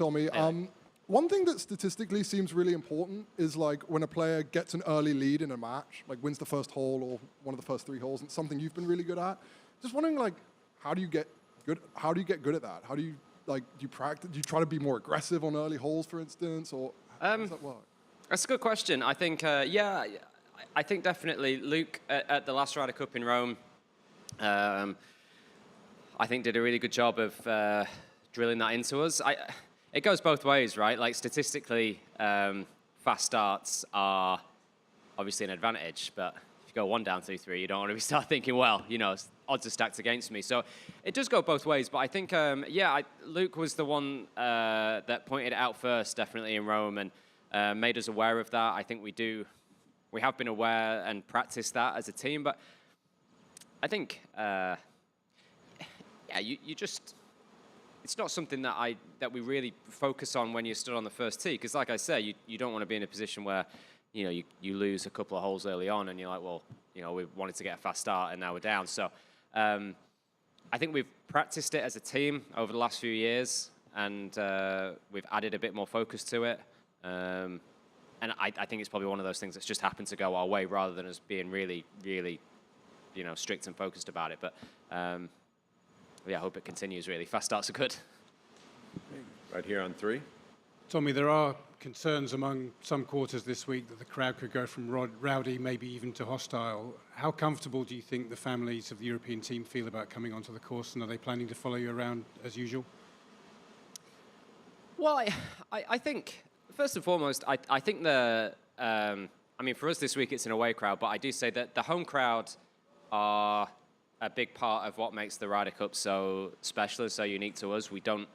Tommy. One thing that statistically seems really important is like when a player gets an early lead in a match, like wins the first hole or one of the first 3 holes, and it's something you've been really good at. Just wondering, like, how do you get good at that? How do you, like, do you practice? Do you try to be more aggressive on early holes, for instance, or how does that work? That's a good question. I think, yeah, I think definitely Luke at the last Ryder Cup in Rome, I think did a really good job of drilling that into us. It goes both ways, right? Like statistically, fast starts are obviously an advantage, but if you go 1 down, 2, 3, you don't want to start thinking, well, you know, odds are stacked against me. So it does go both ways. But I think, yeah, Luke was the one that pointed it out first, definitely in Rome, and made us aware of that. I think we have been aware and practiced that as a team. But I think, yeah, you just. It's not something that we really focus on when you stood on the first tee, because like I say, you don't want to be in a position where, you know, you lose a couple of holes early on and you're like, well, you know, we wanted to get a fast start and now we're down. So I think we've practiced it as a team over the last few years, and we've added a bit more focus to it. And I think it's probably one of those things that's just happened to go our way rather than us being really, really, you know, strict and focused about it. But yeah, I hope it continues, really. Fast starts are good. Right here on 3. Tommy, there are concerns among some quarters this week that the crowd could go from rowdy, maybe even to hostile. How comfortable do you think the families of the European team feel about coming onto the course, and are they planning to follow you around as usual? Well, I think, first and foremost, I think I mean, for us this week it's an away crowd, but I do say that the home crowd are a big part of what makes the Ryder Cup so special and so unique to us. We don't,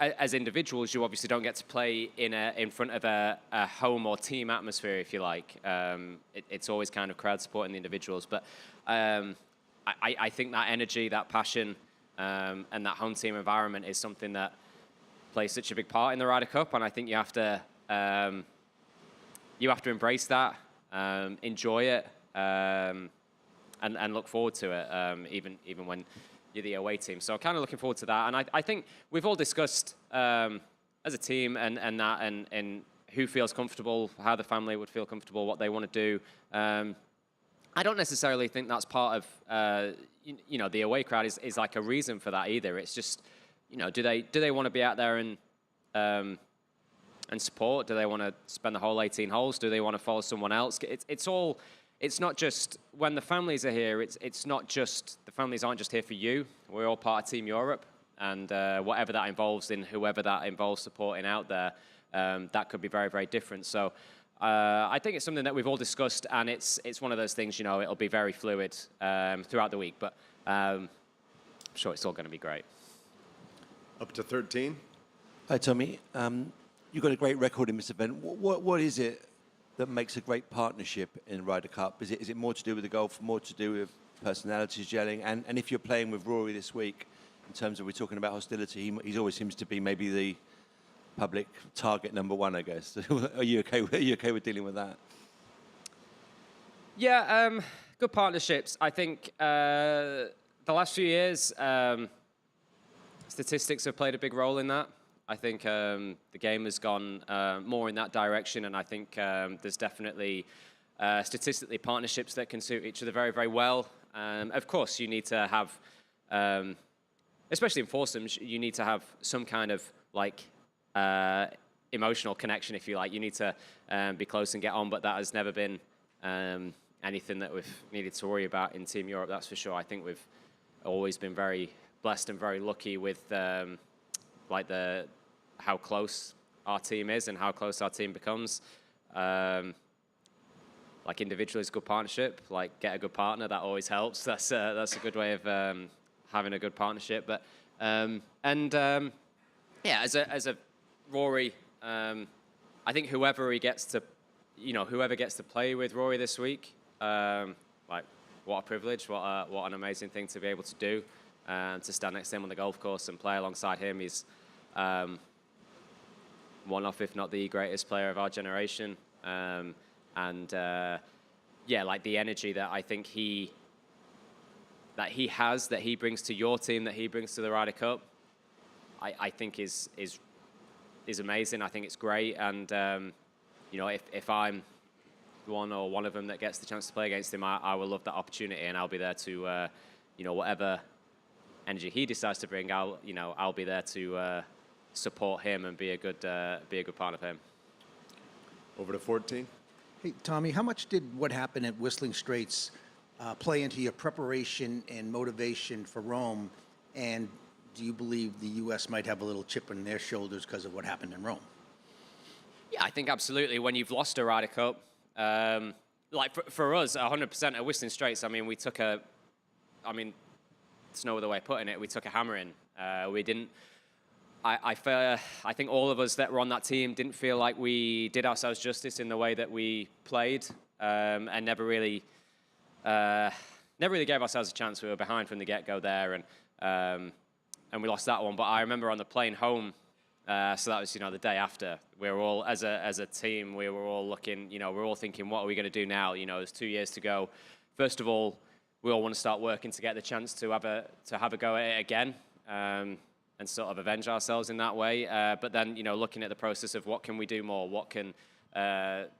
as individuals, you obviously don't get to play in front of a home or team atmosphere, if you like. It's always kind of crowd supporting the individuals. But I think that energy, that passion, and that home team environment is something that plays such a big part in the Ryder Cup. And I think you have to embrace that, enjoy it, and look forward to it, even when you're the away team. So I'm kind of looking forward to that. And I think we've all discussed as a team and who feels comfortable, how the family would feel comfortable, what they want to do. I don't necessarily think that's part of, you know, the away crowd is like a reason for that either. It's just, you know, do they want to be out there and support? Do they want to spend the whole 18 holes? Do they want to follow someone else? It's not just when the families are here. It's not just the families aren't just here for you. We're all part of Team Europe, and whatever that involves in whoever that involves supporting out there, that could be very, very different. So I think it's something that we've all discussed, and it's one of those things. You know, it'll be very fluid throughout the week, but I'm sure it's all going to be great. Up to 13. Hi, Tommy. You've got a great record in this event. What is it that makes a great partnership in Ryder Cup? Is it more to do with the golf, more to do with personalities gelling? And if you're playing with Rory this week, in terms of we're talking about hostility, he always seems to be maybe the public target #1, I guess. Are you okay with dealing with that? Yeah, good partnerships. I think the last few years, statistics have played a big role in that. I think the game has gone more in that direction, and I think there's definitely statistically partnerships that can suit each other very, very well. Of course, you need to have, especially in foursomes, you need to have some kind of like emotional connection, if you like. You need to be close and get on, but that has never been anything that we've needed to worry about in Team Europe, that's for sure. I think we've always been very blessed and very lucky with like how close our team is and how close our team becomes. Like individually, it's a good partnership. Like get a good partner, that always helps. That's a good way of having a good partnership. But yeah, as a Rory, I think whoever gets to play with Rory this week, like what a privilege, what an amazing thing to be able to do, to stand next to him on the golf course and play alongside him. He's one of, if not the greatest player of our generation. Yeah, like the energy that I think he brings to your team, that he brings to the Ryder Cup, I think is amazing. I think it's great, and you know, if I'm one or one of them that gets the chance to play against him, I will love that opportunity, and I'll be there to, you know, whatever energy he decides to bring, I'll be there to support him and be a good partner of him. Over to 14. Hey, Tommy, how much did what happened at Whistling Straits play into your preparation and motivation for Rome? And do you believe the U.S. might have a little chip on their shoulders because of what happened in Rome? Yeah, I think absolutely. When you've lost a Ryder Cup, like for us, 100% at Whistling Straits, I mean, we took there's no other way of putting it, we took a hammering. We didn't, I think all of us that were on that team didn't feel like we did ourselves justice in the way that we played, and never really gave ourselves a chance. We were behind from the get-go there, and we lost that one. But I remember on the plane home, so that was, you know, the day after, we were all, as a team, we were all looking, you know, we're all thinking, what are we going to do now? You know, there's 2 years to go. First of all, we all want to start working to get the chance to have a go at it again, and sort of avenge ourselves in that way. But then, you know, looking at the process of what can we do more? What can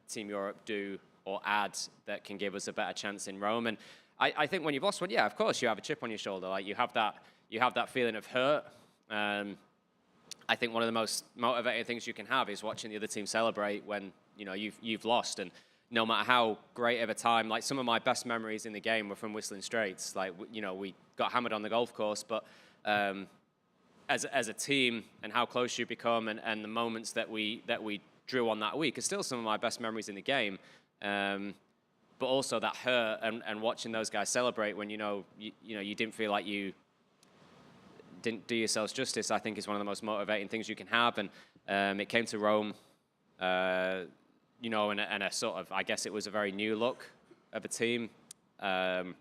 Team Europe do or add that can give us a better chance in Rome? And I think when you've lost one, yeah, of course you have a chip on your shoulder. Like you have that feeling of hurt. I think one of the most motivating things you can have is watching the other team celebrate when, you know, you've lost. And no matter how great of a time, like some of my best memories in the game were from Whistling Straits. Like, you know, we got hammered on the golf course, but as a team and how close you become and the moments that we drew on that week are still some of my best memories in the game. But also that hurt and watching those guys celebrate when, you know, you didn't feel like you didn't do yourselves justice, I think is one of the most motivating things you can have. And it came to Rome, you know, and a sort of, I guess it was a very new look of a team, and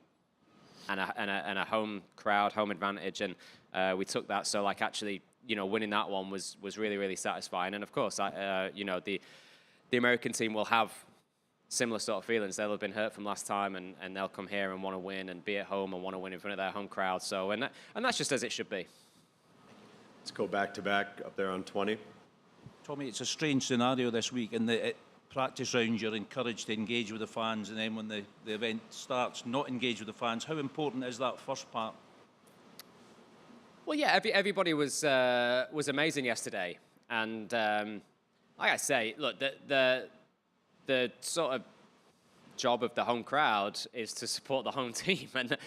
a home crowd, home advantage, and we took that. So like actually, you know, winning that one was really, really satisfying. And of course, you know, the American team will have similar sort of feelings. They'll have been hurt from last time, and they'll come here and want to win and be at home and want to win in front of their home crowd. So, and that's just as it should be. Let's go back to back up there on 20. Tommy, it's a strange scenario this week. In the practice round, you're encouraged to engage with the fans, and then when the event starts, not engage with the fans. How important is that first part? Well, yeah, everybody was amazing yesterday, and like I say, look, the sort of job of the home crowd is to support the home team, and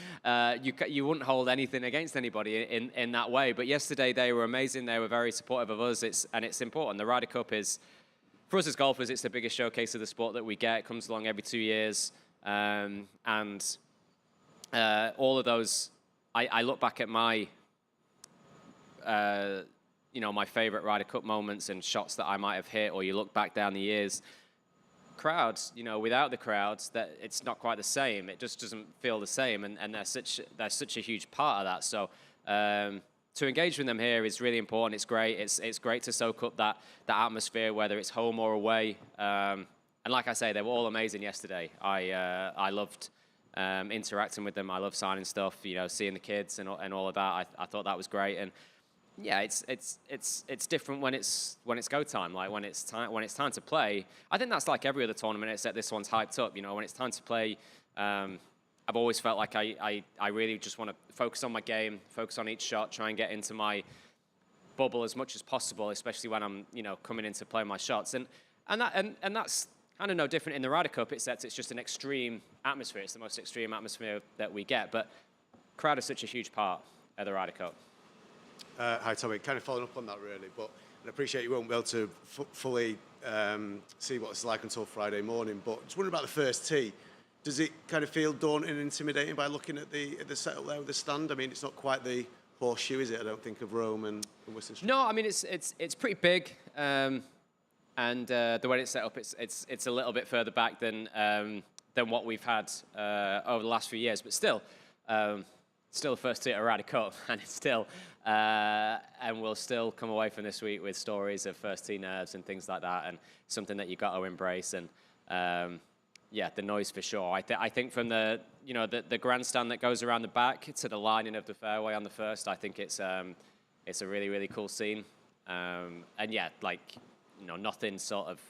you wouldn't hold anything against anybody in that way. But yesterday they were amazing. They were very supportive of us. It's important. The Ryder Cup is, for us as golfers, it's the biggest showcase of the sport that we get. It comes along every 2 years, and all of those. I look back at my, you know, my favorite Ryder Cup moments and shots that I might have hit, or you look back down the years. Crowds, you know, without the crowds, that it's not quite the same. It just doesn't feel the same, and they're such a huge part of that. So to engage with them here is really important. It's great. It's great to soak up that atmosphere, whether it's home or away. And like I say, they were all amazing yesterday. I loved interacting with them. I love signing stuff. You know, seeing the kids and all of that. I thought that was great. And yeah, it's different when it's go time. Like when it's time to play. I think that's like every other tournament, except this one's hyped up. You know, when it's time to play, I've always felt like I really just want to focus on my game, focus on each shot, try and get into my bubble as much as possible, especially when I'm, you know, coming in to play my shots. And that's kind of no different in the Ryder Cup, except it's just an extreme atmosphere. It's the most extreme atmosphere that we get. But crowd is such a huge part of the Ryder Cup. Hi, Tommy. Kind of following up on that, really, but I appreciate you won't be able to fully see what it's like until Friday morning, but just wondering about the first tee. Does it kind of feel daunting and intimidating by looking at the setup there with the stand? I mean, it's not quite the horseshoe, is it? I don't think of Rome and Whistling Straits. No, I mean, it's pretty big, and the way it's set up, it's a little bit further back than what we've had over the last few years, but still the first tee at a Ryder Cup, and it's still, and we'll still come away from this week with stories of first tee nerves and things like that, and something that you've got to embrace. And yeah, the noise for sure. I think from the, you know, the grandstand that goes around the back to the lining of the fairway on the first, I think it's it's a really, really cool scene. And yeah, like, nothing sort of,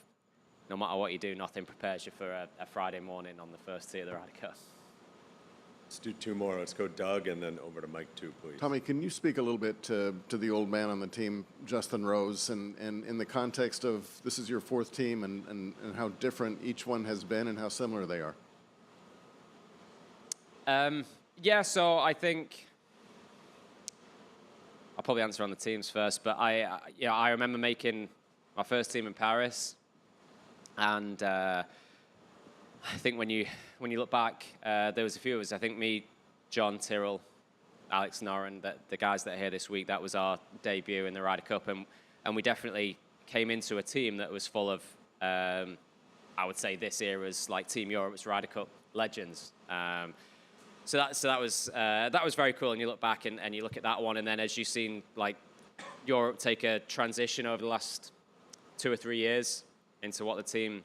no matter what you do, nothing prepares you for a Friday morning on the first tee of the Ryder Cup. Let's do two more. Let's go Doug and then over to Mike too, please. Tommy, can you speak a little bit to the old man on the team, Justin Rose, and in the context of this is your fourth team and how different each one has been and how similar they are? Yeah, so I think I'll probably answer on the teams first, but I remember making my first team in Paris, and I think when you look back, there was a few of us. I think me, John Tyrrell, Alex Noren, the guys that are here this week, that was our debut in the Ryder Cup, and we definitely came into a team that was full of, I would say, this era's like Team Europe's Ryder Cup legends. So that was very cool. And you look back and you look at that one, and then as you've seen like Europe take a transition over the last 2 or 3 years into what the team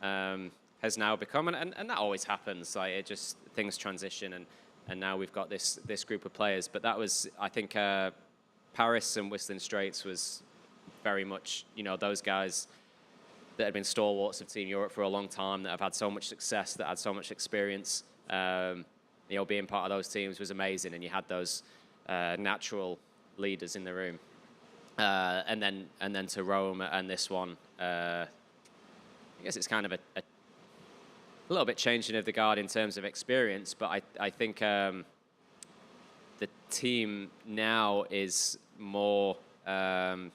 has now become, and that always happens. Like it just things transition, and now we've got this group of players. But that was, I think, Paris and Whistling Straits was very much those guys that had been stalwarts of Team Europe for a long time, that have had so much success, that had so much experience. Being part of those teams was amazing, and you had those natural leaders in the room. And then to Rome and this one, I guess it's kind of a little bit changing of the guard in terms of experience, but I think the team now is more. I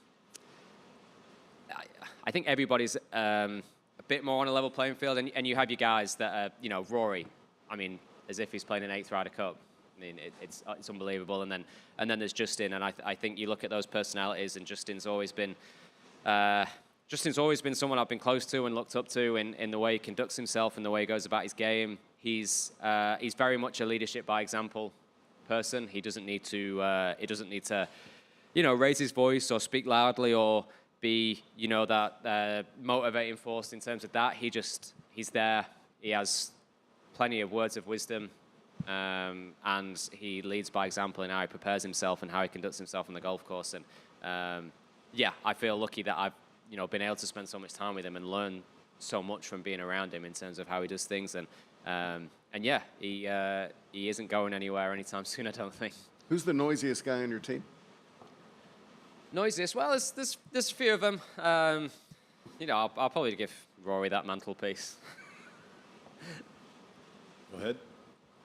think everybody's a bit more on a level playing field, and you have your guys that are, Rory. I mean, as if he's playing an 8th Ryder Cup. I mean, it's unbelievable. And then there's Justin, and I think you look at those personalities, and Justin's always been someone I've been close to and looked up to in the way he conducts himself and the way he goes about his game. He's very much a leadership by example person. He doesn't need to raise his voice or speak loudly or be that motivating force in terms of that. He's there. He has plenty of words of wisdom, and he leads by example in how he prepares himself and how he conducts himself on the golf course. And I feel lucky that I've been able to spend so much time with him and learn so much from being around him in terms of how he does things. And he isn't going anywhere anytime soon, I don't think. Who's the noisiest guy on your team? Noisiest? Well, there's a few of them. I'll probably give Rory that mantelpiece. Go ahead.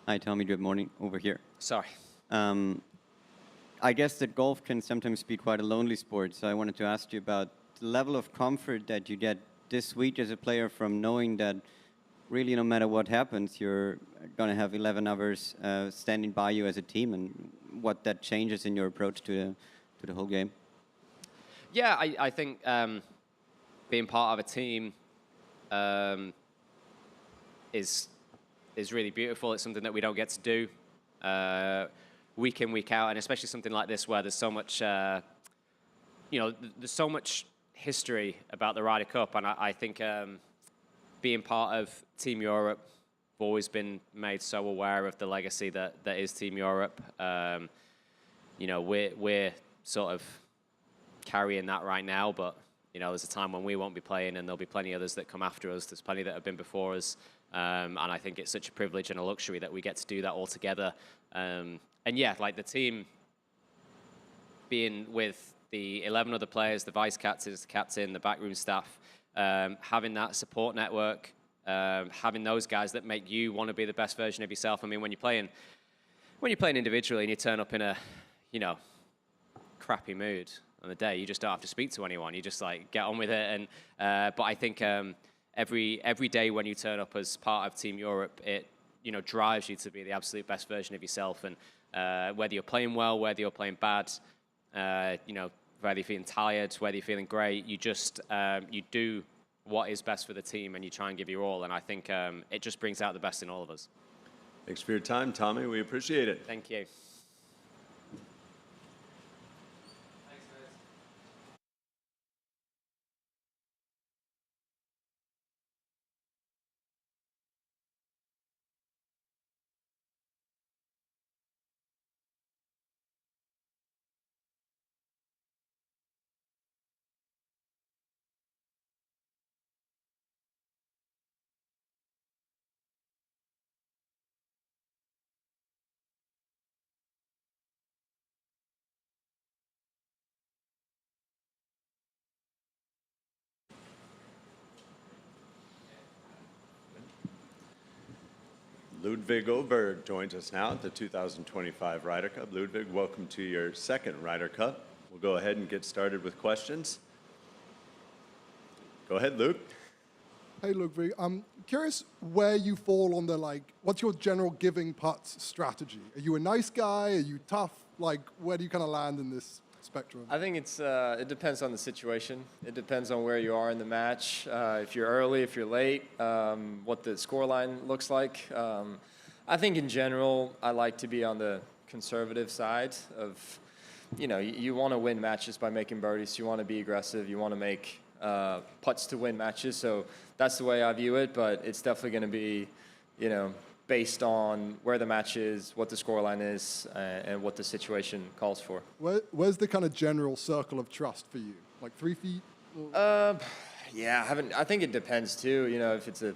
Hi, Tommy. Good morning. Over here. Sorry. I guess that golf can sometimes be quite a lonely sport, so I wanted to ask you about the level of comfort that you get this week as a player from knowing that really no matter what happens, you're going to have 11 others standing by you as a team, and what that changes in your approach to the whole game. Yeah, I think being part of a team is really beautiful. It's something that we don't get to do week in, week out, and especially something like this where there's so much, there's so much history about the Ryder Cup, and I think being part of Team Europe, I've always been made so aware of the legacy that is Team Europe. We're sort of carrying that right now, but there's a time when we won't be playing, and there'll be plenty others that come after us. There's plenty that have been before us. And I think it's such a privilege and a luxury that we get to do that all together. Like the team being with the 11 other players, the vice captains, the captain, the backroom staff, having that support network, having those guys that make you want to be the best version of yourself. I mean, when you're playing individually and you turn up in a, crappy mood on the day, you just don't have to speak to anyone. You just like get on with it. But I think every day when you turn up as part of Team Europe, it drives you to be the absolute best version of yourself. And whether you're playing well, whether you're playing bad, whether you're feeling tired, whether you're feeling great, you just you do what is best for the team and you try and give your all. And I think it just brings out the best in all of us. Thanks for your time, Tommy. We appreciate it. Thank you. Ludvig Åberg joins us now at the 2025 Ryder Cup. Ludvig, welcome to your second Ryder Cup. We'll go ahead and get started with questions. Go ahead, Luke. Hey, Ludvig. I'm curious where you fall on the, what's your general giving putts strategy? Are you a nice guy? Are you tough? Where do you kind of land in this spectrum? I think it depends on the situation. It depends on where you are in the match. If you're early, if you're late, what the scoreline looks like. I think in general, I like to be on the conservative side of, you want to win matches by making birdies. You want to be aggressive. You want to make putts to win matches. So that's the way I view it, but it's definitely going to be, based on where the match is, what the scoreline is, and what the situation calls for. Where's the kind of general circle of trust for you? 3 feet? Yeah, I think it depends too. If it's a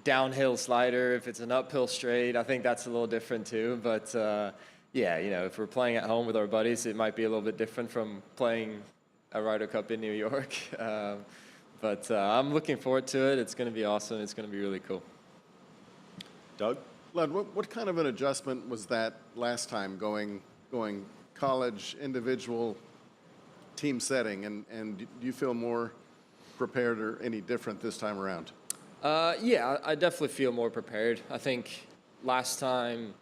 downhill slider, if it's an uphill straight, I think that's a little different too. But if we're playing at home with our buddies, it might be a little bit different from playing a Ryder Cup in New York. But I'm looking forward to it. It's going to be awesome. It's going to be really cool. Doug? Lud, what kind of an adjustment was that last time, going college, individual, team setting, and do you feel more prepared or any different this time around? Yeah, I definitely feel more prepared. I think last time,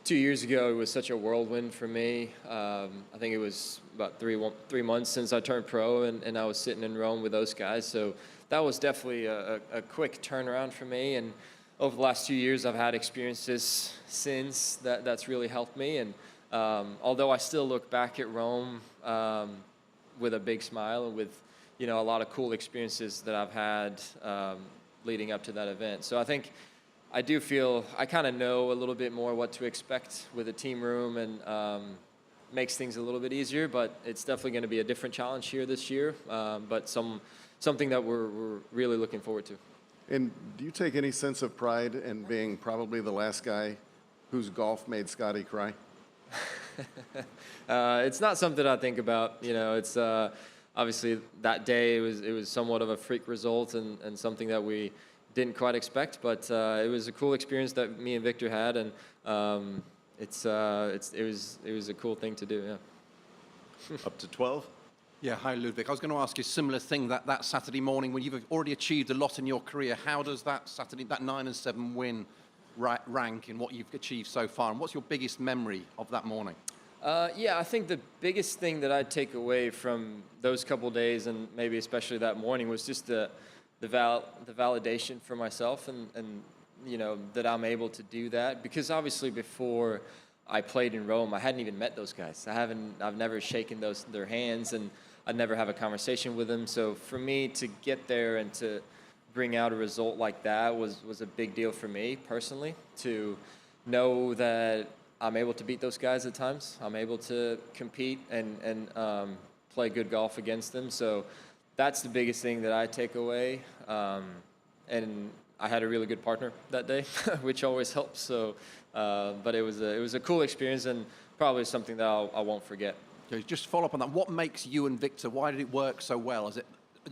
2 years ago, it was such a whirlwind for me. I think it was about 3 months since I turned pro, and I was sitting in Rome with those guys. So that was definitely a quick turnaround for me. And over the last 2 years, I've had experiences since that's really helped me. And although I still look back at Rome with a big smile and with a lot of cool experiences that I've had leading up to that event. So I think I do feel I kind of know a little bit more what to expect with a team room, and makes things a little bit easier. But it's definitely going to be a different challenge here this year, but something that we're really looking forward to. And do you take any sense of pride in being probably the last guy whose golf made Scotty cry? It's not something I think about. It's obviously that day it was somewhat of a freak result and something that we didn't quite expect, but it was a cool experience that me and Victor had, and it was a cool thing to do. Yeah. Up to 12. Yeah, hi Ludvig. I was going to ask you a similar thing that Saturday morning when you've already achieved a lot in your career. How does that 9 and 7 win rank in what you've achieved so far? And what's your biggest memory of that morning? Yeah, I think the biggest thing that I'd take away from those couple days, and maybe especially that morning, was just the validation for myself, and that I'm able to do that. Because obviously before I played in Rome, I hadn't even met those guys. I've never shaken their hands, and I'd never have a conversation with them. So for me to get there and to bring out a result like that was a big deal for me personally. To know that I'm able to beat those guys at times, I'm able to compete and play good golf against them. So that's the biggest thing that I take away. And I had a really good partner that day, which always helps. So, but it was a cool experience, and probably something that I won't forget. Okay, just follow up on that. What makes you and Victor? Why did it work so well? Is it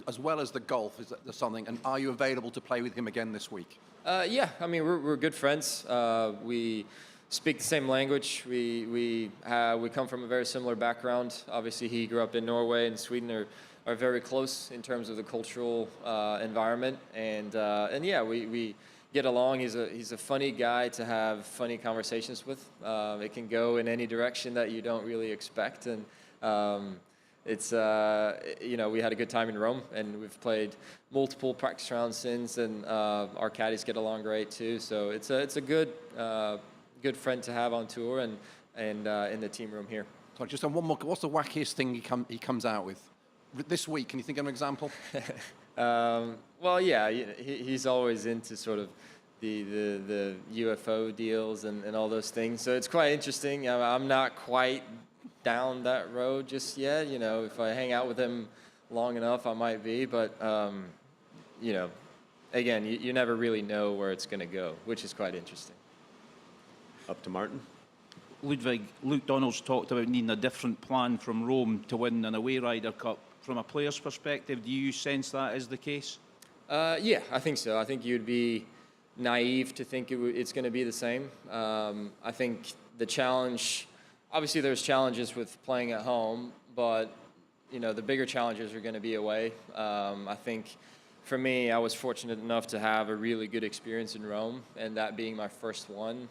as well as the golf? Is there something? And are you available to play with him again this week? Yeah, I mean we're good friends. We speak the same language. We come from a very similar background. Obviously, he grew up in Norway, and Sweden are very close in terms of the cultural environment, and yeah, we get along. He's a funny guy to have funny conversations with. It can go in any direction that you don't really expect, and it's we had a good time in Rome, and we've played multiple practice rounds since, and our caddies get along great too. So it's a good friend to have on tour and in the team room here. So just on one more. What's the wackiest thing he comes out with this week? Can you think of an example? Well, yeah, he's always into sort of the UFO deals and all those things. So it's quite interesting. I'm not quite down that road just yet. If I hang out with him long enough, I might be. But, again, you never really know where it's going to go, which is quite interesting. Up to Martin. Luke Donald's talked about needing a different plan from Rome to win an away Ryder Cup. From a player's perspective, do you sense that is the case? Yeah, I think so. I think you'd be naive to think it's going to be the same. I think the challenge, obviously there's challenges with playing at home, but the bigger challenges are going to be away. I think for me, I was fortunate enough to have a really good experience in Rome, and that being my first one.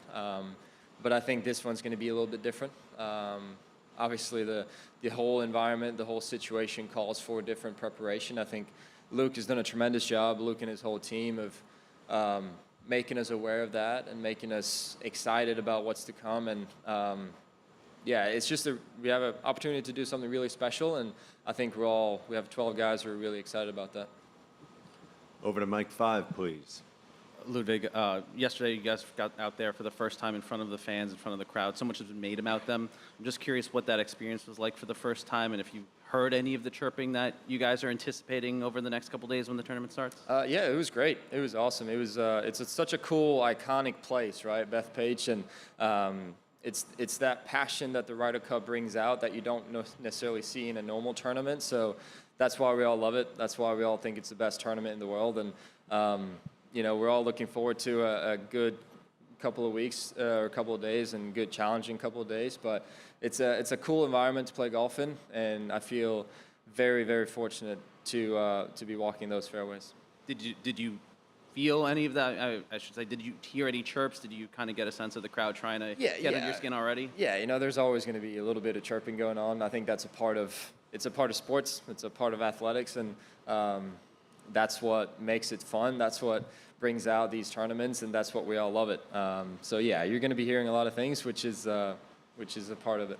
But I think this one's going to be a little bit different. Obviously, the whole environment, the whole situation calls for different preparation. I think Luke has done a tremendous job, Luke and his whole team, of making us aware of that and making us excited about what's to come. And it's just we have an opportunity to do something really special, and I think we have 12 guys who are really excited about that. Over to Mike 5, please. Ludvig, yesterday you guys got out there for the first time in front of the fans, in front of the crowd. So much has been made about them. I'm just curious what that experience was like for the first time, and if you heard any of the chirping that you guys are anticipating over the next couple days when the tournament starts. Yeah, it was great. It was awesome. It was it's such a cool, iconic place, right, Bethpage, and it's that passion that the Ryder Cup brings out that you don't necessarily see in a normal tournament. So that's why we all love it. That's why we all think it's the best tournament in the world. And we're all looking forward to a good couple of weeks or a couple of days, and good challenging couple of days. But it's a cool environment to play golf in, and I feel very, very fortunate to be walking those fairways. Did you feel any of that? I should say, did you hear any chirps? Did you kind of get a sense of the crowd trying to get under your skin already? Yeah, there's always going to be a little bit of chirping going on. I think that's a part of sports. It's a part of athletics, and that's what makes it fun. That's what brings out these tournaments, and that's what we all love it. So yeah, you're going to be hearing a lot of things, which is a part of it.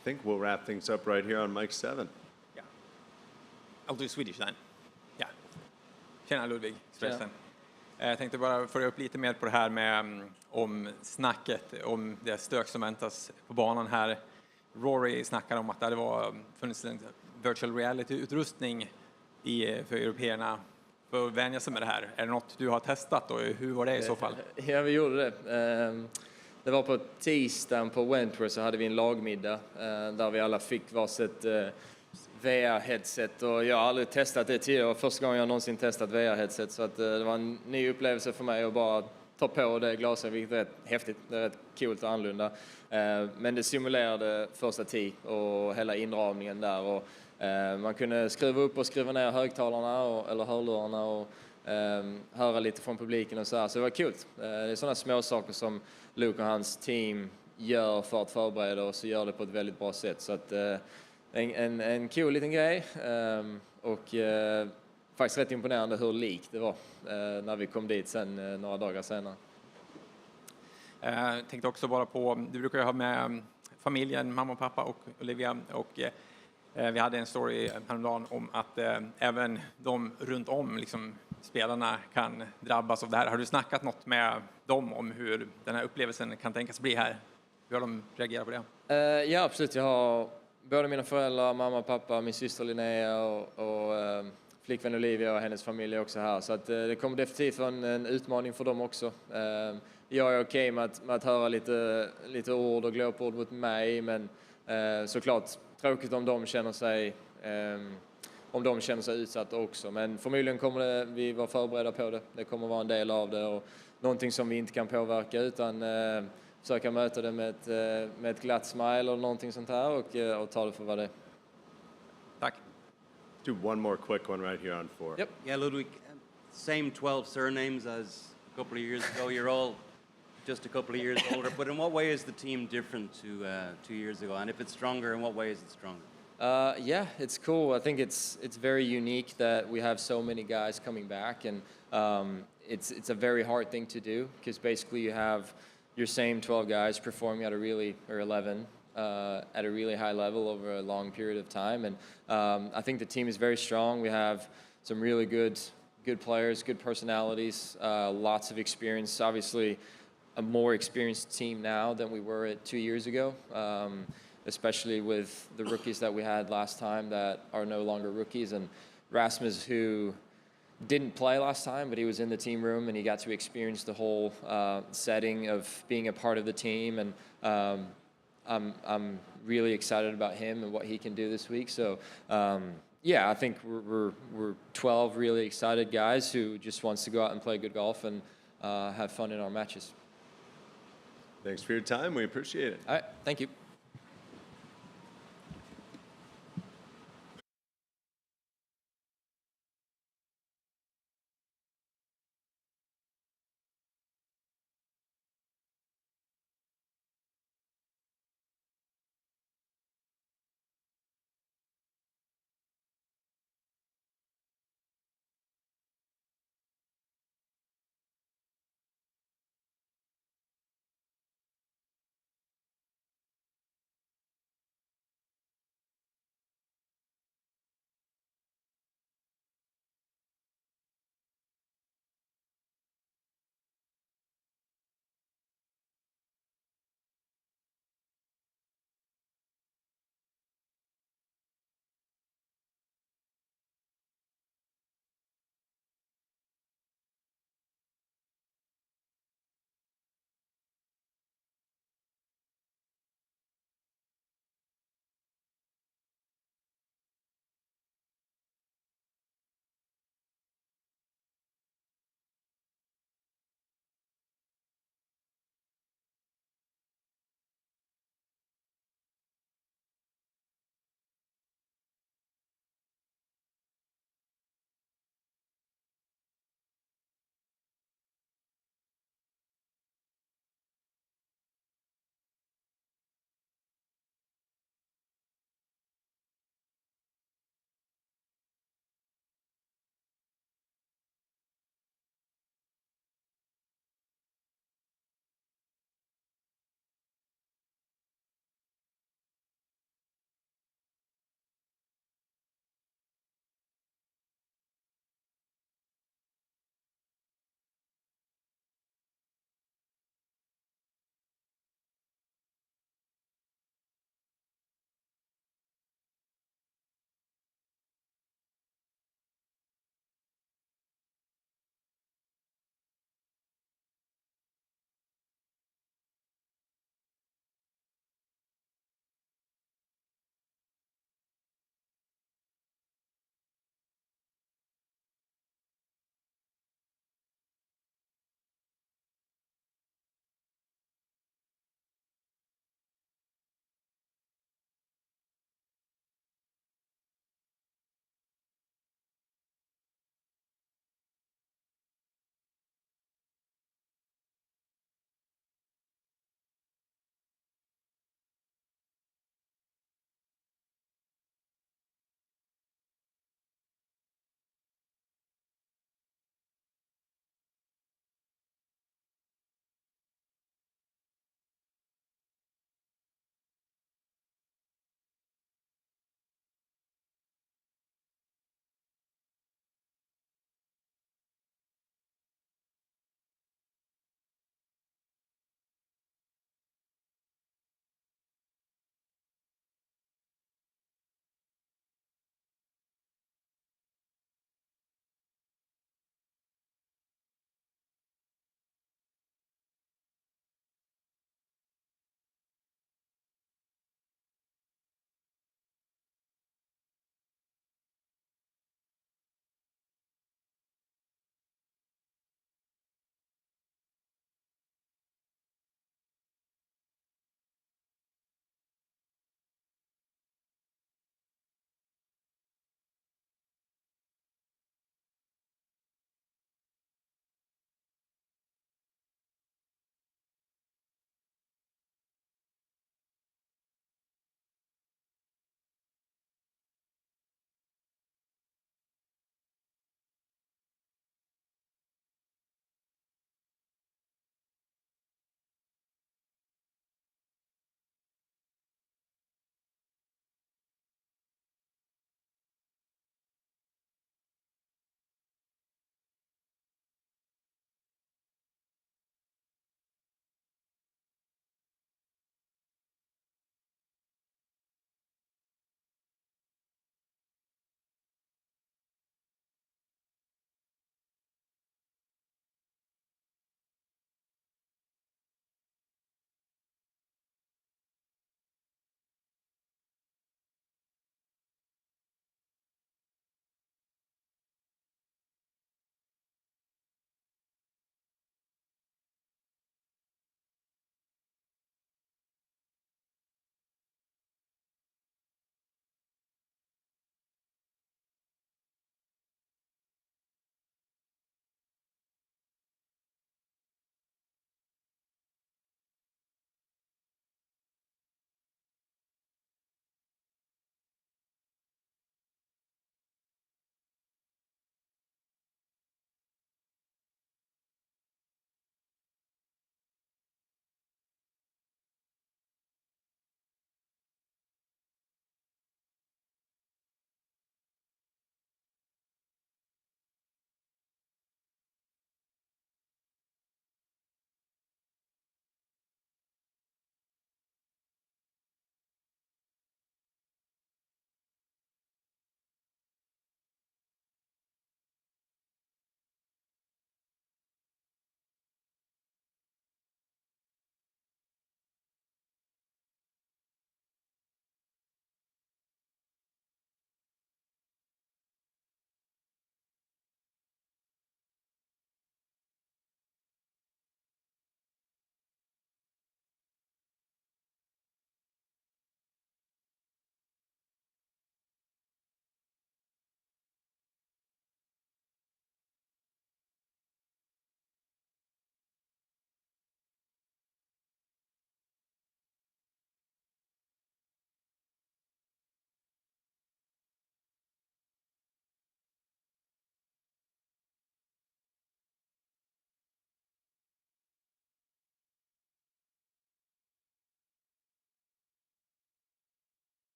I think we'll wrap things up right here on mic 7. Yeah. I'll do Swedish then. Ja. Tjena Ludvig, Expressen. Jag tänkte bara föra upp lite mer på det här med om snacket, om det stök som väntas på banan här. Rory snackar om att det var funnits en virtual reality-utrustning för européerna för att vänja sig med det här. Är det något du har testat och hur var det i så fall? Ja, vi gjorde det. Det var på tisdagen på Wentworth, så hade vi en lagmiddag där vi alla fick varsitt VR-headset, och jag har aldrig testat det tidigare. Det var första gången jag någonsin testat VR-headset, så att det var en ny upplevelse för mig att bara ta på det glasögat, vilket är rätt häftigt. Det är rätt coolt och annorlunda. Men det simulerade första tee och hela inramningen där, och man kunde skruva upp och skruva ner högtalarna eller hörlurarna och höra lite från publiken och så här. Så det var kul. Det är sådana små saker som Luke och hans team gör för att förbereda oss, och gör det på ett väldigt bra sätt. Så att en cool liten grej, och faktiskt rätt imponerande hur likt det var när vi kom dit sen några dagar senare. Jag tänkte också bara på, du brukar ju ha med familjen, mamma och pappa och Olivia, och vi hade en story häromdagen om att även de runt om, liksom, spelarna kan drabbas av det här. Har du snackat något med dem om hur den här upplevelsen kan tänkas bli här? Hur har de reagerat på det? Ja, absolut. Jag har både mina föräldrar, mamma, pappa, min syster Linnea och flickvän Olivia och hennes familj är också här. Så att, det kommer definitivt vara en utmaning för dem också. Jag är okej med att höra lite ord och glåpord mot mig, men såklart tråkigt om de känner sig utsatta också. Men förmodligen kommer vi vara förberedda på det. Det kommer vara en del av det, och någonting som vi inte kan påverka, utan försöka möta det med ett glatt smile eller någonting sånt här, och ta det för vad det är. Tack. Do one more quick one right here on 4. Yep. Yeah, Ludwig, same 12 surnames as a couple of years ago. You're all just a couple of years older, but in what way is the team different to 2 years ago? And if it's stronger, in what way is it stronger? Yeah, it's cool. I think it's very unique that we have so many guys coming back, and it's a very hard thing to do, because basically you have your same 12 guys performing at 11 at a really high level over a long period of time. And I think the team is very strong. We have some really good players, good personalities, lots of experience. Obviously, a more experienced team now than we were at 2 years ago, especially with the rookies that we had last time that are no longer rookies. And Rasmus, who didn't play last time, but he was in the team room, and he got to experience the whole setting of being a part of the team. And I'm really excited about him and what he can do this week. So yeah, I think we're 12 really excited guys who just wants to go out and play good golf and have fun in our matches. Thanks for your time. We appreciate it. All right, thank you.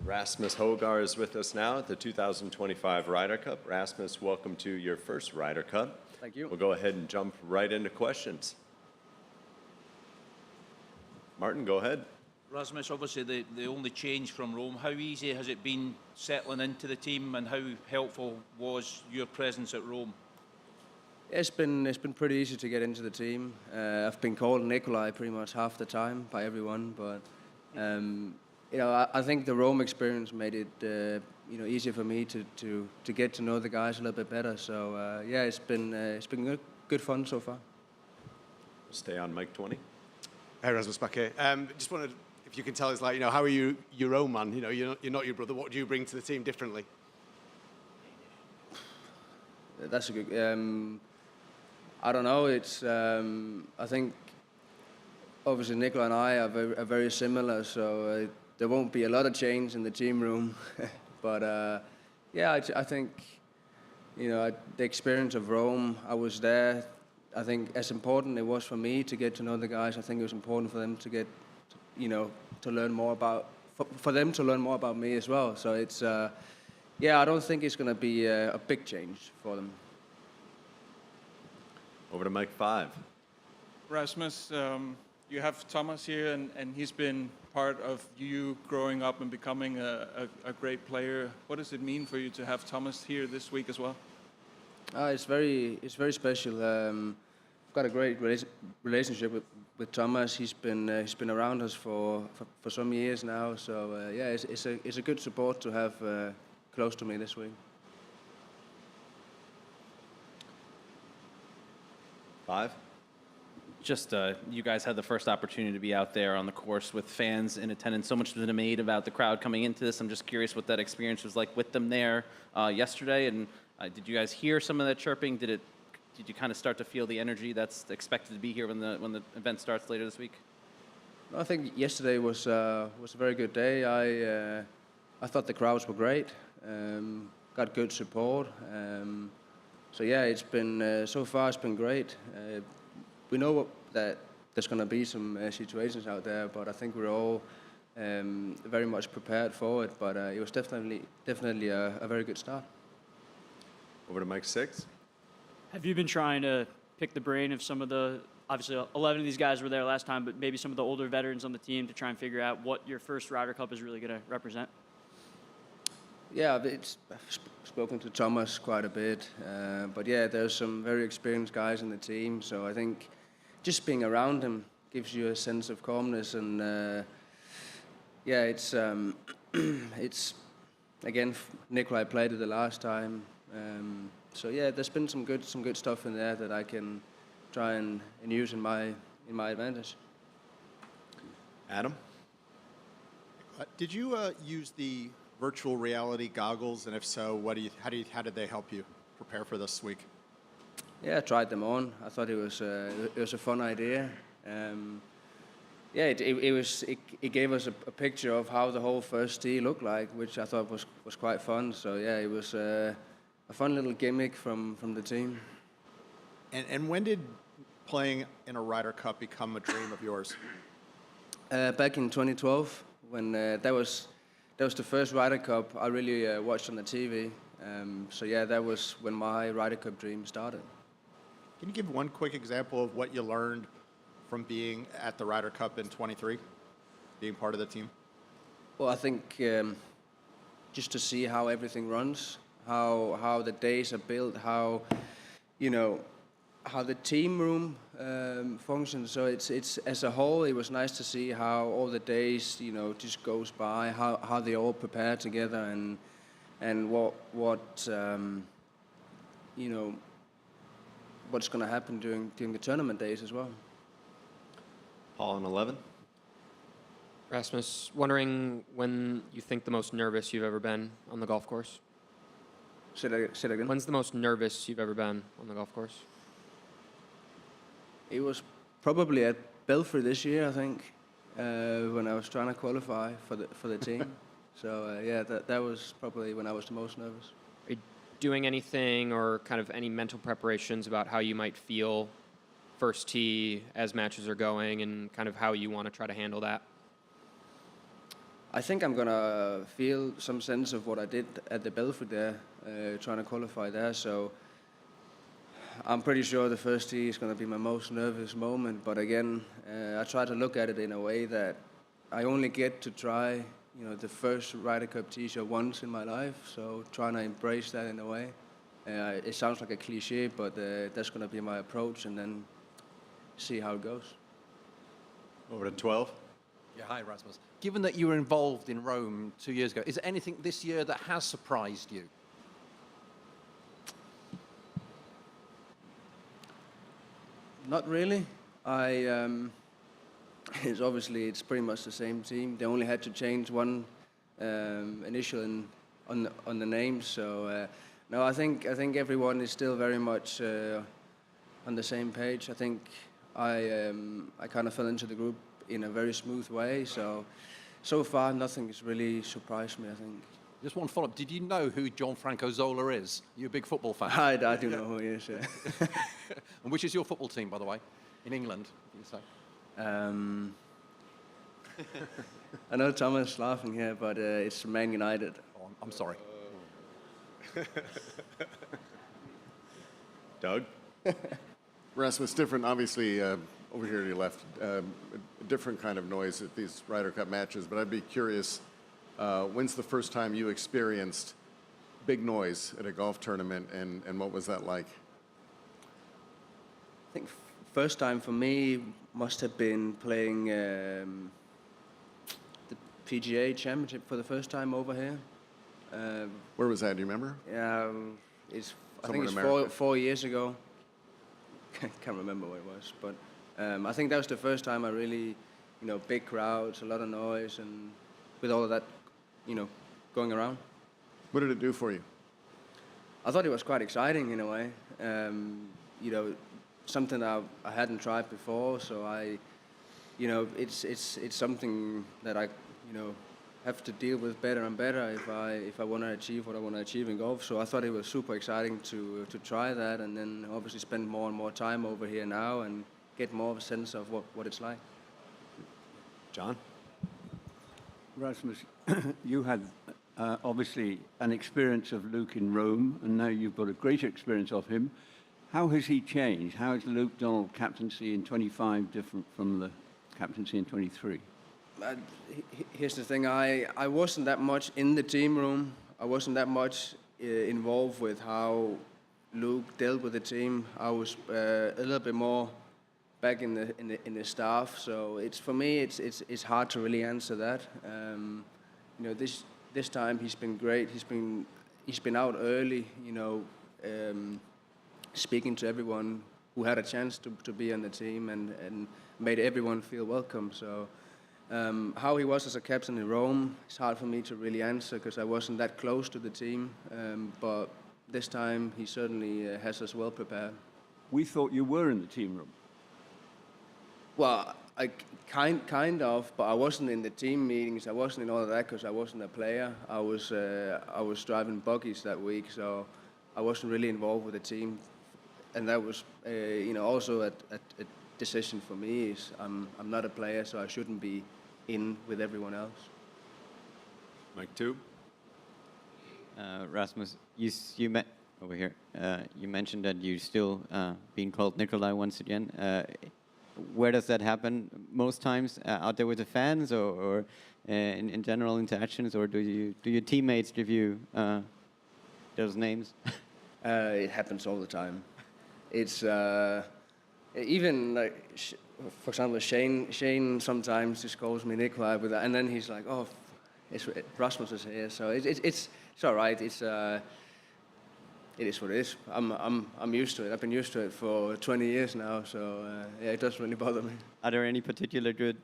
Rasmus Højgaard is with us now at the 2025 Ryder Cup. Rasmus, welcome to your first Ryder Cup. Thank you. We'll go ahead and jump right into questions. Martin, go ahead. Rasmus, obviously the only change from Rome. How easy has it been settling into the team, and how helpful was your presence at Rome? It's been pretty easy to get into the team. I've been called Nikolai pretty much half the time by everyone, but you know, I think the Rome experience made it you know, easier for me to get to know the guys a little bit better. So yeah, it's been good fun so far. Stay on mic 20. Hey, Rasmus, back here. Just wondered if you can tell us, like, you know, how are you your own man? You know, you're not your brother. What do you bring to the team differently? That's a good. I don't know. It's. I think obviously Nicola and I are very similar, so there won't be a lot of change in the team room. But yeah, I think, you know, the experience of Rome. I was there. I think as important it was for me to get to know the guys, I think it was important for them to get, you know, to learn more about, for them to learn more about me as well. So it's, yeah, I don't think it's going to be a big change for them. Over to mic 5. Rasmus, you have Thomas here, and he's been part of you growing up and becoming a great player. What does it mean for you to have Thomas here this week as well? It's very special. I've got a great relationship with Thomas. He's been around us for some years now. So yeah, it's a good support to have close to me this week. 5. Just you guys had the first opportunity to be out there on the course with fans in attendance. So much has been made about the crowd coming into this. I'm just curious what that experience was like with them there yesterday. And did you guys hear some of that chirping? Did you kind of start to feel the energy that's expected to be here when the event starts later this week? I think yesterday was a very good day. I thought the crowds were great. Got good support. So yeah, it's been so far it's been great. We know that there's going to be some situations out there, but I think we're all very much prepared for it. But it was definitely a very good start. Over to mic 6. Have you been trying to pick the brain of some of the, obviously 11 of these guys were there last time, but maybe some of the older veterans on the team to try and figure out what your first Ryder Cup is really going to represent? Yeah, I've spoken to Thomas quite a bit, but yeah, there's some very experienced guys in the team, so I think just being around them gives you a sense of calmness, and yeah, it's again, Nikolai played it the last time, so yeah, there's been some good stuff in there that I can try and use in my advantage. Adam? Did you use the virtual reality goggles, and if so, how did they help you prepare for this week? Yeah, I tried them on. I thought it was a fun idea. Yeah, it gave us a picture of how the whole first tee looked like, which I thought was quite fun. So yeah, it was a fun little gimmick from the team. And when did playing in a Ryder Cup become a dream of yours? Back in 2012, when that was the first Ryder Cup I really watched on the TV. So yeah, that was when my Ryder Cup dream started. Can you give one quick example of what you learned from being at the Ryder Cup in 23, being part of the team? Well, I think just to see how everything runs, how the days are built, how, you know, how the team room functions. So it's as a whole, it was nice to see how all the days, you know, just goes by, how they all prepare together, and what you know, what's going to happen during the tournament days as well. Paul on 11. Rasmus, wondering when you think the most nervous you've ever been on the golf course? Say that again. When's the most nervous you've ever been on the golf course? It was probably at Belfry this year, I think, when I was trying to qualify for the team. So yeah, that was probably when I was the most nervous. Are you doing anything or kind of any mental preparations about how you might feel first tee as matches are going, and kind of how you want to try to handle that? I think I'm gonna feel some sense of what I did at the Belfry there, trying to qualify there. So I'm pretty sure the first tee is gonna be my most nervous moment. But again, I try to look at it in a way that I only get to try, the first Ryder Cup tee-shot once in my life. So trying to embrace that in a way. It sounds like a cliche, but that's gonna be my approach, and then see how it goes. Over to 12. Yeah, hi, Rasmus. Given that you were involved in Rome 2 years ago, is there anything this year that has surprised you? Not really. It's pretty much the same team. They only had to change one initial on the names. So no, I think everyone is still very much on the same page. I think I kind of fell into the group in a very smooth way. So far, nothing has really surprised me, I think. Just one follow-up. Did you know who Gianfranco Zola is? You're a big football fan. I do know who he is, yeah. And which is your football team, by the way, in England, you say? I know Thomas is laughing here, but it's Man United. Oh, I'm sorry. Doug? Rasmus, different, obviously, over here to your left, a different kind of noise at these Ryder Cup matches, but I'd be curious, when's the first time you experienced big noise at a golf tournament, and what was that like? I think first time for me must have been playing the PGA Championship for the first time over here. Where was that, do you remember? Yeah, I think it's 4 years ago. Can't remember where it was, but I think that was the first time I really, big crowds, a lot of noise, and with all of that, going around. What did it do for you? I thought it was quite exciting in a way. Something I hadn't tried before, so it's something that I, have to deal with better and better if I want to achieve what I want to achieve in golf. So I thought it was super exciting to try that, and then obviously spend more and more time over here now and get more of a sense of what it's like. John? Rasmus, you had obviously an experience of Luke in Rome, and now you've got a greater experience of him. How has he changed? How is Luke Donald captaincy in 25 different from the captaincy in 23? Here's the thing, I wasn't that much in the team room. I wasn't that much involved with how Luke dealt with the team. I was a little bit more back in the staff. So for me it's hard to really answer that. This time he's been great. He's been out early. Speaking to everyone who had a chance to be on the team and made everyone feel welcome. So. How he was as a captain in Rome, it's hard for me to really answer because I wasn't that close to the team. But this time, he certainly has us well prepared. We thought you were in the team room. Well, I kind of, but I wasn't in the team meetings. I wasn't in all of that because I wasn't a player. I was driving buggies that week, so I wasn't really involved with the team. And that was, also a decision for me. Is I'm not a player, so I shouldn't be in with everyone else. Mike 2. Rasmus, over here. You mentioned that you're still being called Nikolai once again. Where does that happen most times? Out there with the fans, or in general interactions, or do your teammates give you those names? It happens all the time. It's even like, for example, Shane sometimes just calls me Nikolai with that, and then he's like, "Oh, Rasmus is here," so it's all right. It is what it is. I'm used to it. I've been used to it for 20 years now, so it doesn't really bother me. Are there any particular good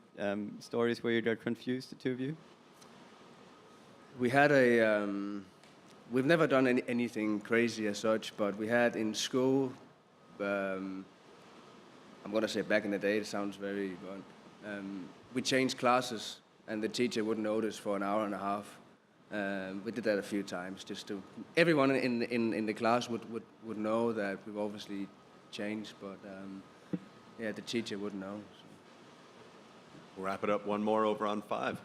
stories where you got confused, the two of you? We had we've never done anything crazy as such, but we had in school. I'm going to say back in the day, it sounds very good. We changed classes, and the teacher wouldn't notice for an hour and a half. We did that a few times, just to everyone in the class would know that we've obviously changed. But yeah, the teacher would know. So. We'll wrap it up one more over on 5.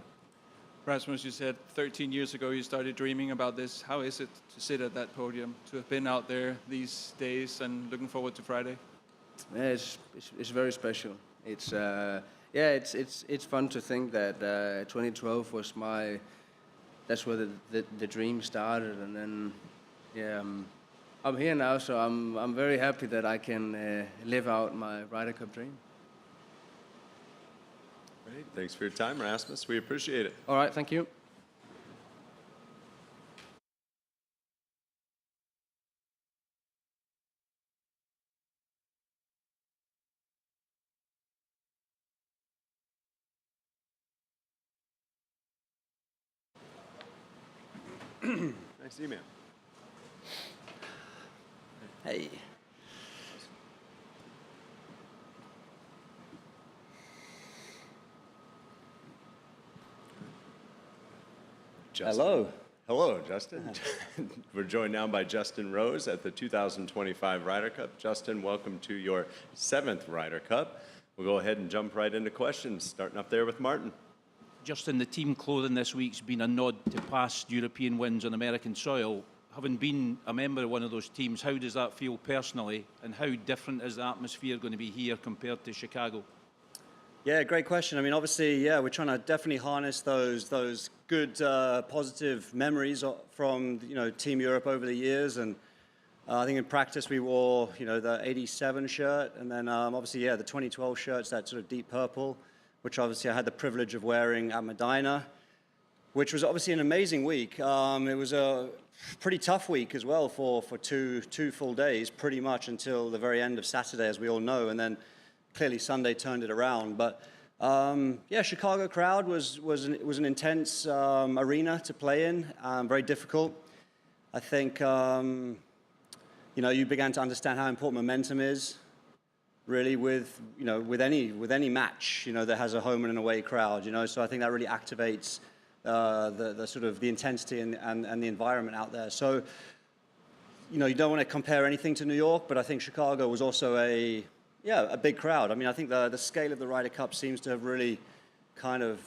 Rasmus, you said 13 years ago you started dreaming about this. How is it to sit at that podium, to have been out there these days and looking forward to Friday? Yeah, it's very special. It's it's fun to think that 2012 was that's where the dream started, and then I'm here now, so I'm very happy that I can live out my Ryder Cup dream. Great. Thanks for your time, Rasmus. We appreciate it. All right, thank you. Nice email. Hey. Justin. Hello. Hello, Justin. We're joined now by Justin Rose at the 2025 Ryder Cup. Justin, welcome to your 7th Ryder Cup. We'll go ahead and jump right into questions, starting up there with Martin. Justin, the team clothing this week's been a nod to past European wins on American soil. Having been a member of one of those teams, how does that feel personally, and how different is the atmosphere going to be here compared to Chicago? Yeah, great question. I mean, obviously, yeah, we're trying to definitely harness those good, positive memories from Team Europe over the years. And I think in practice we wore the '87 shirt, and then obviously, yeah, the 2012 shirt's that sort of deep purple, which obviously I had the privilege of wearing at Medina, which was obviously an amazing week. It was a pretty tough week as well for two full days, pretty much until the very end of Saturday, as we all know, and then clearly Sunday turned it around. But yeah, Chicago crowd was an intense arena to play in, very difficult. I think you began to understand how important momentum is. Really, with any match, that has a home and an away crowd, So I think that really activates the sort of the intensity and the environment out there. So, you don't want to compare anything to New York, but I think Chicago was also a big crowd. I mean, I think the scale of the Ryder Cup seems to have really kind of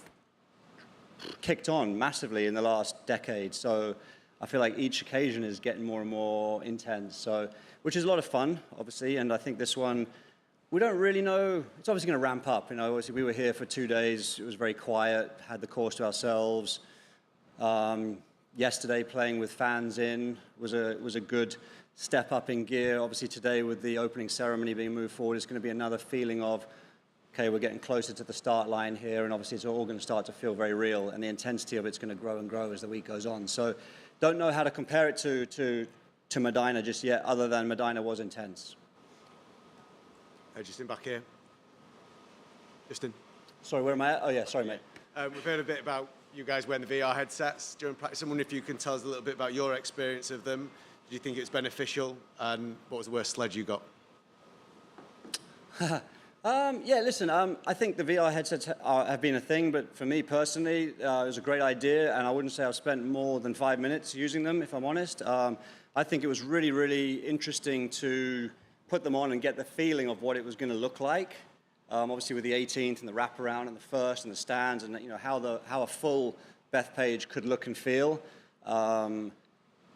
kicked on massively in the last decade. So I feel like each occasion is getting more and more intense. So, which is a lot of fun, obviously, and I think this one. We don't really know. It's obviously going to ramp up. Obviously we were here for 2 days. It was very quiet. Had the course to ourselves. Yesterday, playing with fans in was a good step up in gear. Obviously today, with the opening ceremony being moved forward, it's going to be another feeling of, okay, we're getting closer to the start line here, and obviously it's all going to start to feel very real, and the intensity of it's going to grow and grow as the week goes on. So, don't know how to compare it to Medina just yet, other than Medina was intense. Justin, back here. Justin. Sorry, where am I at? Oh, yeah, sorry, mate. We've heard a bit about you guys wearing the VR headsets during practice. I wonder if you can tell us a little bit about your experience of them. Did you think it was beneficial? And what was the worst sledge you got? Yeah, listen, I think the VR headsets have been a thing, but for me personally, it was a great idea, and I wouldn't say I've spent more than 5 minutes using them, if I'm honest. I think it was really, really interesting to put them on and get the feeling of what it was going to look like. Obviously with the 18th and the wraparound and the first and the stands, and how a full Bethpage could look and feel. And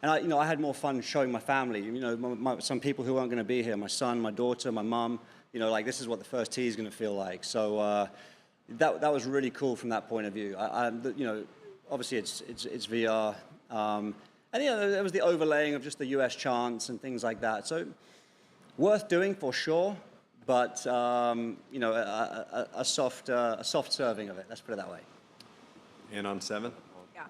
I had more fun showing my family. Some people who aren't going to be here, my son, my daughter, my mum. This is what the first tee is going to feel like. So that was really cool from that point of view. Obviously it's VR. And there was the overlaying of just the US chants and things like that. So worth doing for sure, but a soft serving of it. Let's put it that way. And on 7. Yeah.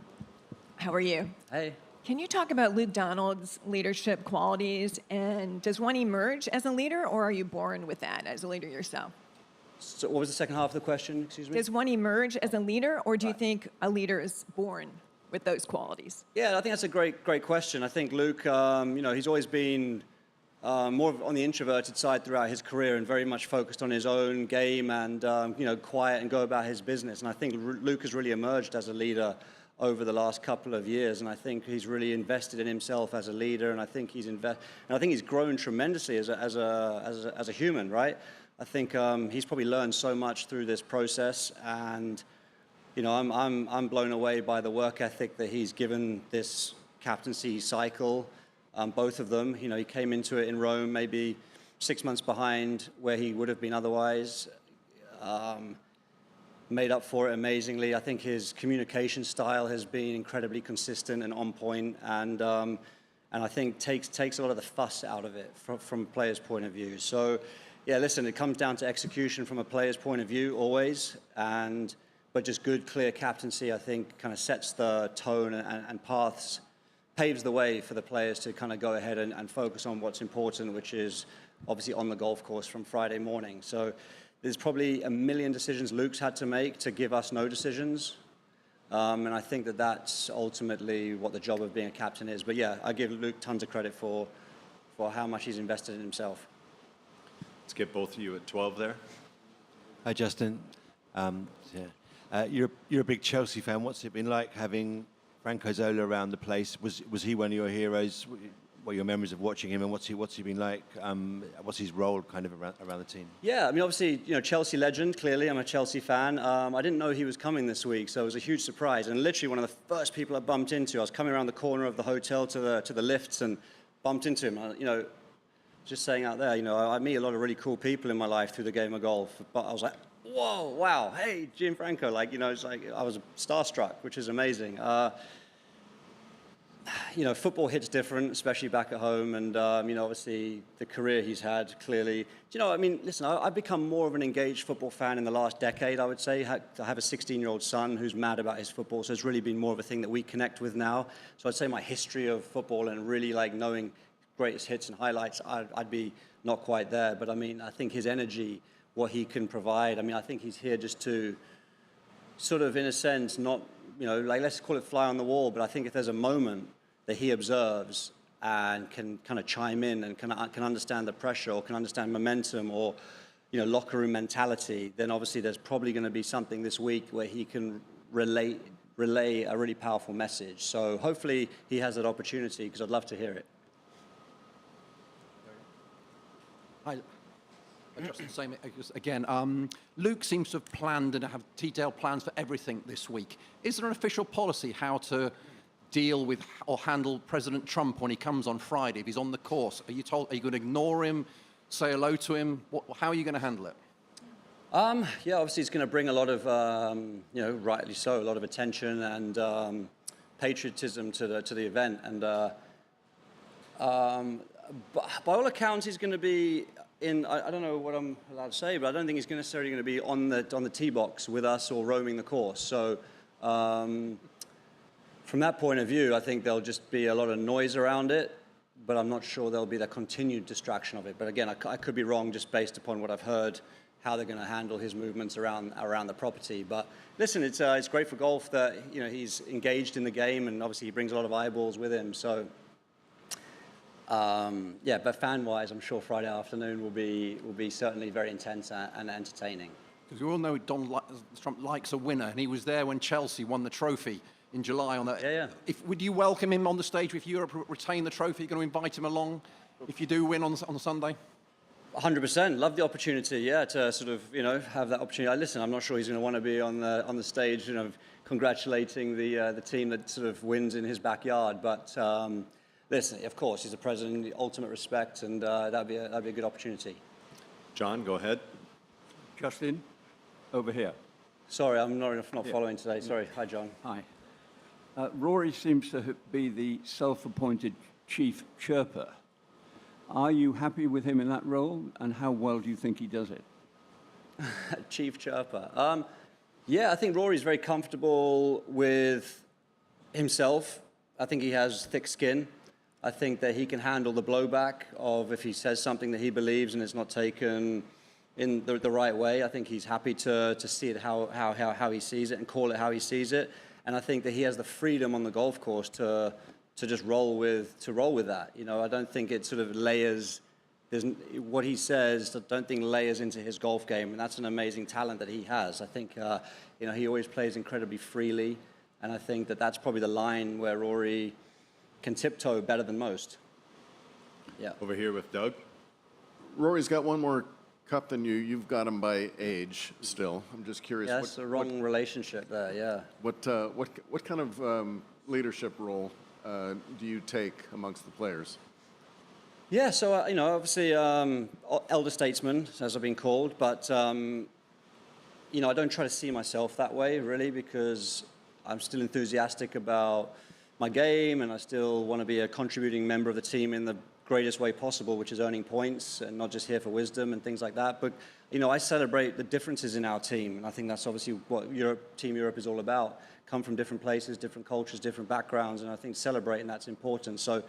How are you? Hey. Can you talk about Luke Donald's leadership qualities, and does one emerge as a leader, or are you born with that as a leader yourself? So what was the second half of the question? Excuse me. Does one emerge as a leader, or do you think a leader is born with those qualities? Yeah, I think that's a great question. I think Luke, he's always been more on the introverted side throughout his career and very much focused on his own game and, quiet and go about his business. And I think Luke has really emerged as a leader over the last couple of years, and I think he's really invested in himself as a leader, and I think he's grown tremendously as a human, right? I think he's probably learned so much through this process, and you know, I'm blown away by the work ethic that he's given this captaincy cycle. Both of them, you know, he came into it in Rome maybe 6 months behind where he would have been otherwise. Made up for it amazingly. I think his communication style has been incredibly consistent and on point, and I think takes a lot of the fuss out of it from a player's point of view. So, yeah, listen, it comes down to execution from a player's point of view always, but just good, clear captaincy, I think, kind of sets the tone and paths, paves the way for the players to kind of go ahead and focus on what's important, which is obviously on the golf course from Friday morning. So there's probably a million decisions Luke's had to make to give us no decisions. And I think that that's ultimately what the job of being a captain is. But yeah, I give Luke tons of credit for how much he's invested in himself. Let's get both of you at 12 there. Hi, Justin. You're a big Chelsea fan. What's it been like having Franco Zola around the place? Was he one of your heroes? What are your memories of watching him, and what's he been like? What's his role kind of around the team? Yeah, I mean, obviously, you know, Chelsea legend. Clearly, I'm a Chelsea fan. I didn't know he was coming this week, so it was a huge surprise. And literally, one of the first people I bumped into, I was coming around the corner of the hotel to the lifts and bumped into him. You know, just saying out there, you know, I meet a lot of really cool people in my life through the game of golf. But I was like, whoa, wow, hey, Jim Franco. Like, you know, it's like I was starstruck, which is amazing. You know, football hits different, especially back at home, and you know, obviously the career he's had, clearly. You know, I mean, listen, I've become more of an engaged football fan in the last decade, I would say. I have a 16-year-old son who's mad about his football, so it's really been more of a thing that we connect with now. So I'd say my history of football and really like knowing greatest hits and highlights, I'd be not quite there. But I mean, I think his energy, what he can provide, I mean, I think he's here just to sort of, in a sense, not, you know, like, let's call it fly on the wall, but I think if there's a moment that he observes and can kind of chime in and can understand the pressure or can understand momentum or, you know, locker room mentality, then obviously there's probably going to be something this week where he can relay a really powerful message. So hopefully he has that opportunity, because I'd love to hear it. Hi. Just the same again. Luke seems to have planned and have detailed plans for everything this week. Is there an official policy how to deal with or handle President Trump when he comes on Friday, if he's on the course? Are you going to ignore him, say hello to him? How are you going to handle it? Yeah, obviously it's going to bring a lot of, you know, rightly so, a lot of attention and patriotism to the event. And by all accounts, he's going to be in, I don't know what I'm allowed to say, but I don't think he's necessarily going to be on the tee box with us or roaming the course. So from that point of view, I think there'll just be a lot of noise around it, but I'm not sure there'll be the continued distraction of it. But again, I could be wrong just based upon what I've heard, how they're going to handle his movements around the property. But listen, it's great for golf that, you know, he's engaged in the game, and obviously he brings a lot of eyeballs with him. So yeah, but fan-wise, I'm sure Friday afternoon will be certainly very intense and entertaining. Because we all know Trump likes a winner, and he was there when Chelsea won the trophy in July on that. Yeah. Would you welcome him on the stage if Europe retain the trophy? You're going to invite him along if you do win on Sunday? 100%. Love the opportunity, yeah, to sort of, you know, have that opportunity. Listen, I'm not sure he's going to want to be on the stage, you know, congratulating the team that sort of wins in his backyard. But listen, of course, he's the president, the ultimate respect, and that'd be a good opportunity. John, go ahead. Justin, over here. Sorry, I'm not following today. Sorry. Hi, John. Hi. Rory seems to be the self-appointed chief chirper. Are you happy with him in that role, and how well do you think he does it? Chief chirper. Yeah, I think Rory's very comfortable with himself. I think he has thick skin. I think that he can handle the blowback of if he says something that he believes and it's not taken in the right way. I think he's happy to see it how he sees it and call it how he sees it. And I think that he has the freedom on the golf course to just roll with that. You know, I don't think it sort of layers. What he says, I don't think layers into his golf game, and that's an amazing talent that he has. I think you know, he always plays incredibly freely. And I think that that's probably the line where Rory can tiptoe better than most. Yeah. Over here with Doug. Rory's got one more cup than you. You've got him by age still. I'm just curious. Yeah, that's the wrong relationship there, yeah. What kind of leadership role do you take amongst the players? Yeah, so, obviously, elder statesman, as I've been called, but, I don't try to see myself that way, really, because I'm still enthusiastic about my game, and I still want to be a contributing member of the team in the greatest way possible, which is earning points and not just here for wisdom and things like that. But, I celebrate the differences in our team, and I think that's obviously what Team Europe is all about. Come from different places, different cultures, different backgrounds, and I think celebrating that's important. So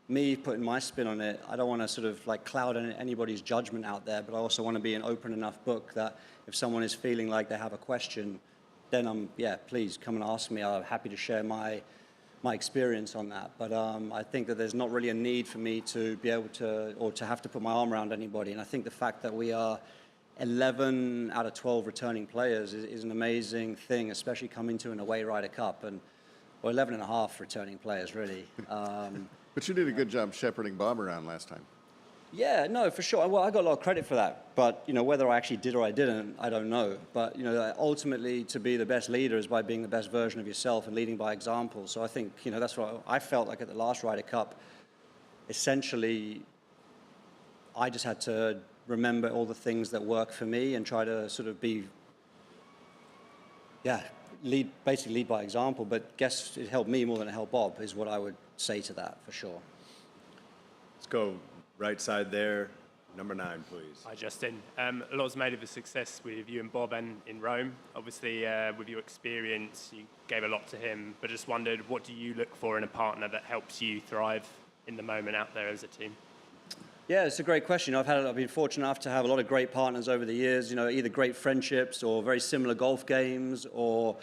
me putting my spin on it, I don't want to sort of like cloud anybody's judgment out there, but I also want to be an open enough book that if someone is feeling like they have a question, then please come and ask me. I'm happy to share my experience on that. But I think that there's not really a need for me to be able to, or to have to put my arm around anybody. And I think the fact that we are 11 out of 12 returning players is an amazing thing, especially coming to an away Ryder Cup, or 11 and a half returning players, really. But you did a good job shepherding Bob around last time. Yeah, no, for sure. Well, I got a lot of credit for that. But, whether I actually did or I didn't, I don't know. But, ultimately, to be the best leader is by being the best version of yourself and leading by example. So I think, that's what I felt like at the last Ryder Cup. Essentially, I just had to remember all the things that work for me and try to sort of be, basically lead by example. But guess it helped me more than it helped Bob, is what I would say to that, for sure. Let's go right side there. Number 9, please. Hi, Justin. A lot's made of the success with you and Bob and in Rome. Obviously, with your experience, you gave a lot to him, but just wondered, what do you look for in a partner that helps you thrive in the moment out there as a team? Yeah, it's a great question. I've been fortunate enough to have a lot of great partners over the years, either great friendships or very similar golf games or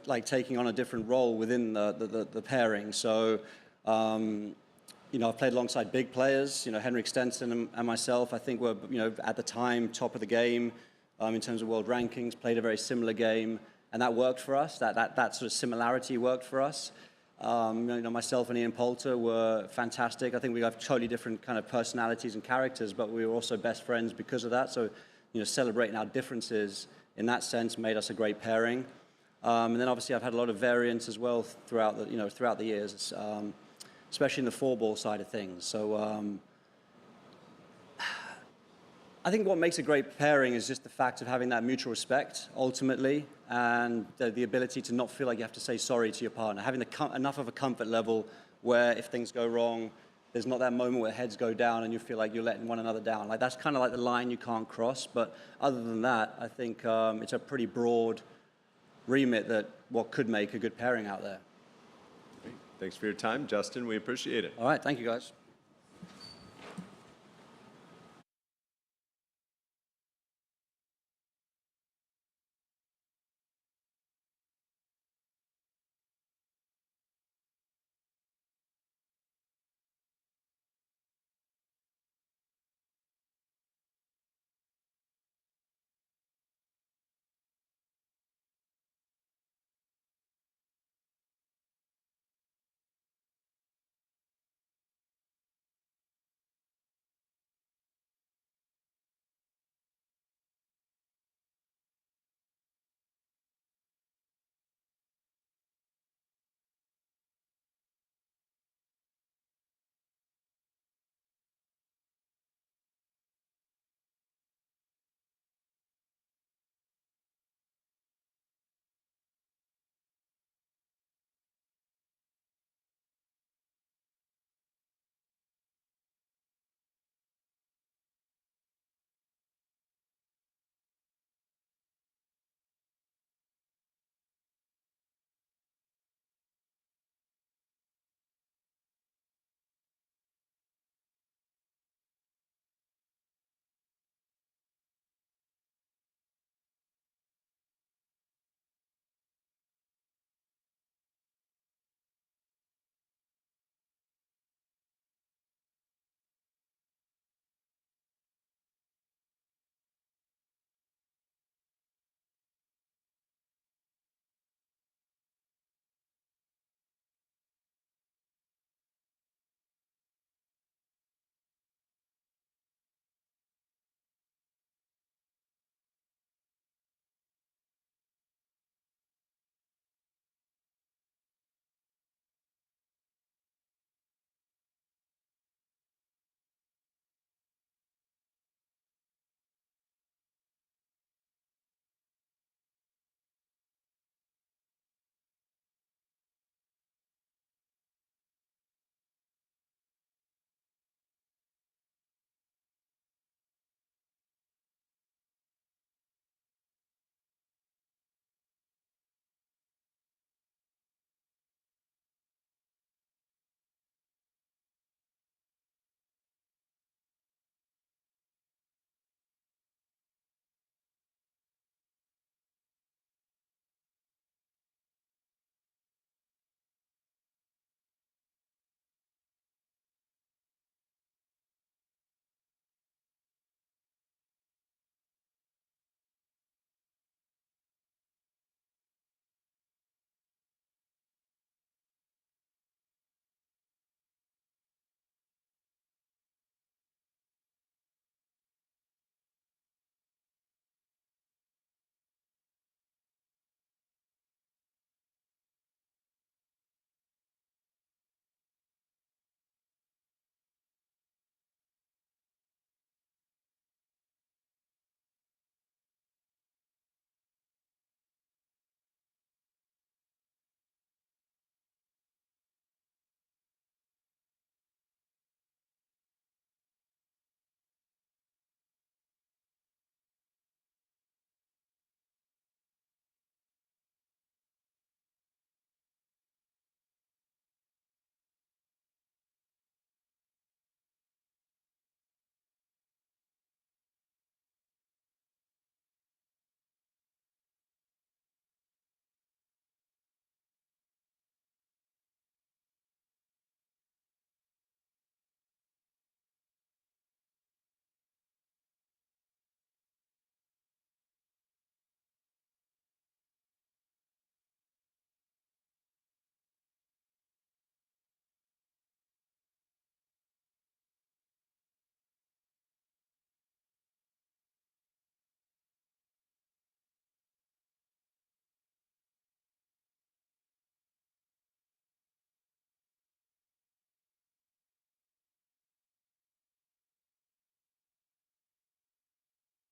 like taking on a different role within the pairing. So, I've played alongside big players, Henrik Stenson and myself, I think were, at the time, top of the game in terms of world rankings, played a very similar game, and that worked for us. That sort of similarity worked for us. Myself and Ian Poulter were fantastic. I think we have totally different kind of personalities and characters, but we were also best friends because of that. So, celebrating our differences in that sense made us a great pairing. And then obviously I've had a lot of variance as well throughout the years, especially in the 4-ball side of things. So I think what makes a great pairing is just the fact of having that mutual respect, ultimately, and the ability to not feel like you have to say sorry to your partner, having enough of a comfort level where if things go wrong, there's not that moment where heads go down and you feel like you're letting one another down. Like that's kind of like the line you can't cross. But other than that, I think it's a pretty broad remit that what could make a good pairing out there. Thanks for your time, Justin. We appreciate it. All right. Thank you, guys.